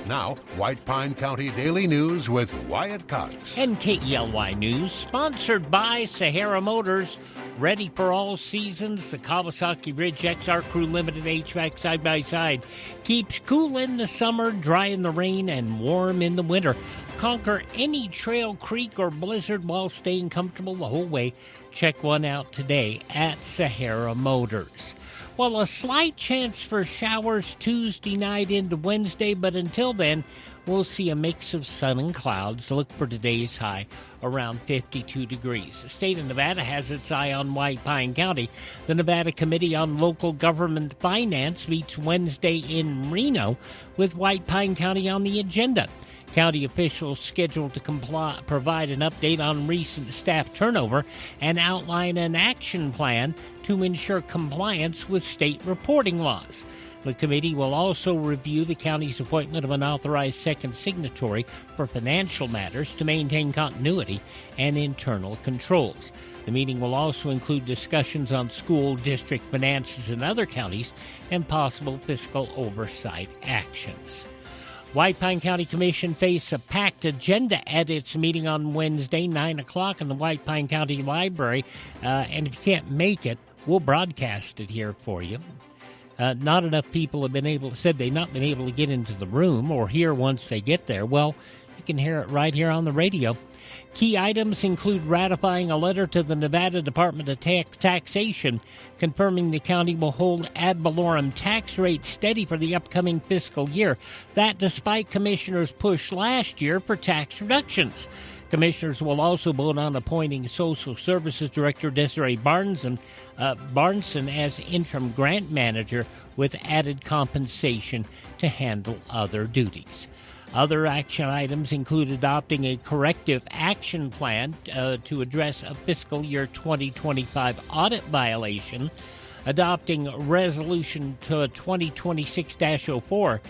Now, White Pine County Daily News with Wyatt Cox. And KELY News, sponsored by Sahara Motors. Ready for all seasons, the Kawasaki Ridge XR Crew Limited HVAC side-by-side keeps cool in the summer, dry in the rain, and warm in the winter. Conquer any trail, creek, or blizzard while staying comfortable the whole way. Check one out today at Sahara Motors. Well, a slight chance for showers Tuesday night into Wednesday, but until then, we'll see a mix of sun and clouds. Look for today's high around 52 degrees. The state of Nevada has its eye on White Pine County. The Nevada Committee on Local Government Finance meets Wednesday in Reno with White Pine County on the agenda. County officials scheduled to provide an update on recent staff turnover and outline an action plan to ensure compliance with state reporting laws. The committee will also review the county's appointment of an authorized second signatory for financial matters to maintain continuity and internal controls. The meeting will also include discussions on school district finances in other counties and possible fiscal oversight actions. White Pine County Commission faced a packed agenda at its meeting on Wednesday, 9 o'clock in the White Pine County Library. And if you can't make it, we'll broadcast it here for you. Not enough people have said they've not been able to get into the room or hear once they get there. Well, you can hear it right here on the radio. Key items include ratifying a letter to the Nevada Department of Taxation confirming the county will hold ad valorem tax rates steady for the upcoming fiscal year. That despite commissioners' push last year for tax reductions. Commissioners will also vote on appointing Social Services Director Desiree Barnson as interim grant manager with added compensation to handle other duties. Other action items include adopting a corrective action plan to address a fiscal year 2025 audit violation, adopting Resolution 2026-04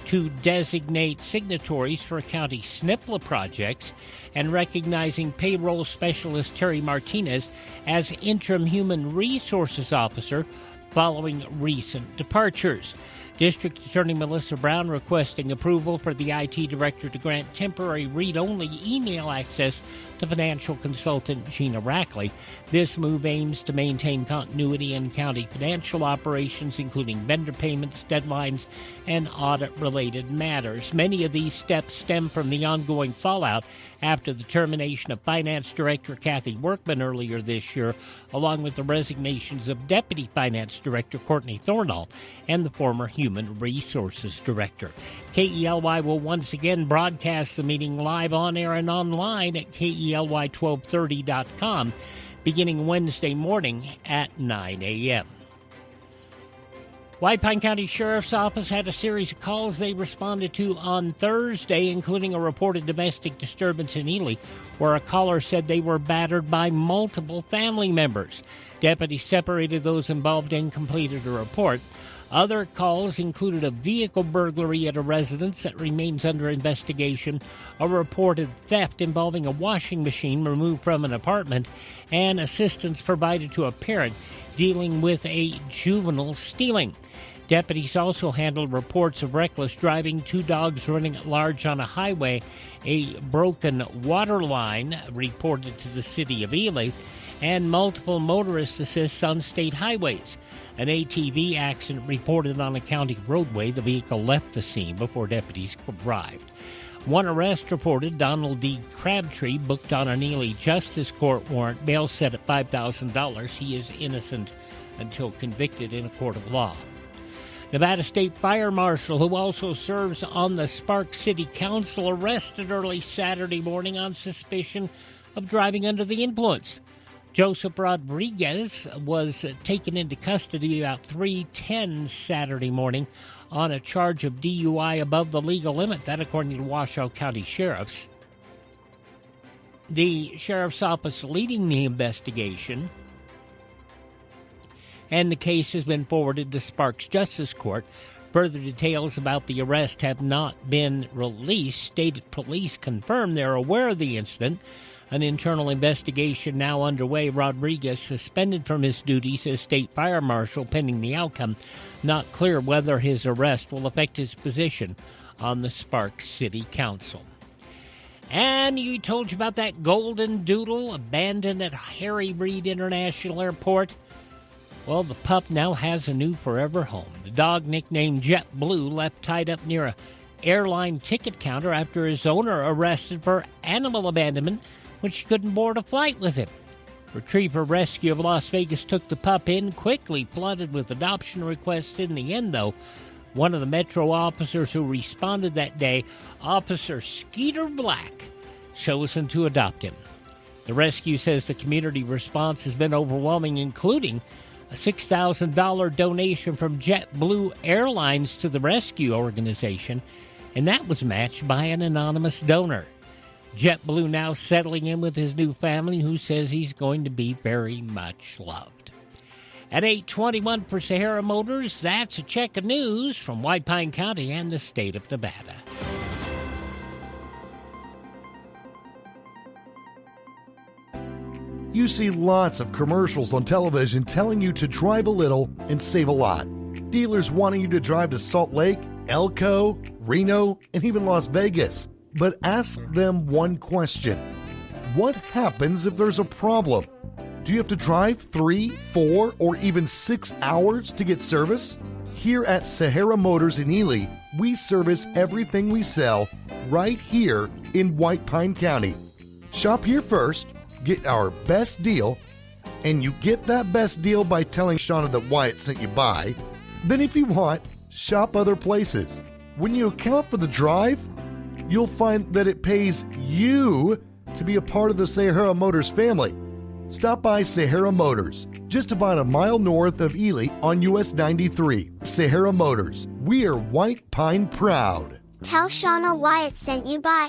to designate signatories for county SNPLA projects, and recognizing payroll specialist Terry Martinez as interim human resources officer following recent departures. District Attorney Melissa Brown requesting approval for the IT Director to grant temporary read-only email access to financial consultant Gina Rackley. This move aims to maintain continuity in county financial operations, including vendor payments, deadlines, and audit-related matters. Many of these steps stem from the ongoing fallout after the termination of Finance Director Kathy Workman earlier this year, along with the resignations of Deputy Finance Director Courtney Thornall and the former Human Resources Director. KELY will once again broadcast the meeting live on air and online at KELY1230.com beginning Wednesday morning at 9 a.m. White Pine County Sheriff's Office had a series of calls they responded to on Thursday, including a reported domestic disturbance in Ely, where a caller said they were battered by multiple family members. Deputies separated those involved and completed a report. Other calls included a vehicle burglary at a residence that remains under investigation, a reported theft involving a washing machine removed from an apartment, and assistance provided to a parent dealing with a juvenile stealing. Deputies also handled reports of reckless driving, 2 dogs running at large on a highway, a broken water line reported to the city of Ely, and multiple motorist assists on state highways. An ATV accident reported on a county roadway. The vehicle left the scene before deputies arrived. One arrest reported, Donald D. Crabtree, booked on an Ely Justice Court warrant, bail set at $5,000. He is innocent until convicted in a court of law. Nevada State Fire Marshal, who also serves on the Sparks City Council, arrested early Saturday morning on suspicion of driving under the influence. Joseph Rodriguez was taken into custody about 3:10 Saturday morning on a charge of DUI above the legal limit, that according to Washoe County Sheriffs. The Sheriff's Office leading the investigation, and the case has been forwarded to Sparks Justice Court. Further details about the arrest have not been released. State police confirmed they're aware of the incident. An internal investigation now underway. Rodriguez suspended from his duties as state fire marshal pending the outcome. Not clear whether his arrest will affect his position on the Sparks City Council. And we told you about that Golden Doodle abandoned at Harry Reid International Airport. Well, the pup now has a new forever home. The dog, nicknamed JetBlue, left tied up near a airline ticket counter after his owner arrested for animal abandonment when she couldn't board a flight with him. Retriever Rescue of Las Vegas took the pup in, quickly flooded with adoption requests. In the end, though, one of the Metro officers who responded that day, Officer Skeeter Black, chosen to adopt him. The rescue says the community response has been overwhelming, including a $6,000 donation from JetBlue Airlines to the rescue organization, and that was matched by an anonymous donor. JetBlue now settling in with his new family, who says he's going to be very much loved. At 8:21 for Sahara Motors, that's a check of news from White Pine County and the state of Nevada. You see lots of commercials on television telling you to drive a little and save a lot. Dealers wanting you to drive to Salt Lake, Elko, Reno, and even Las Vegas. But ask them one question. What happens if there's a problem? Do you have to drive 3, 4, or even 6 hours to get service? Here at Sahara Motors in Ely, we service everything we sell right here in White Pine County. Shop here first, get our best deal, and you get that best deal by telling Shauna that Wyatt sent you by. Then if you want, shop other places. When you account for the drive, you'll find that it pays you to be a part of the Sahara Motors family. Stop by Sahara Motors, just about a mile north of Ely on US 93. Sahara Motors, we are White Pine proud. Tell Shauna Wyatt sent you by.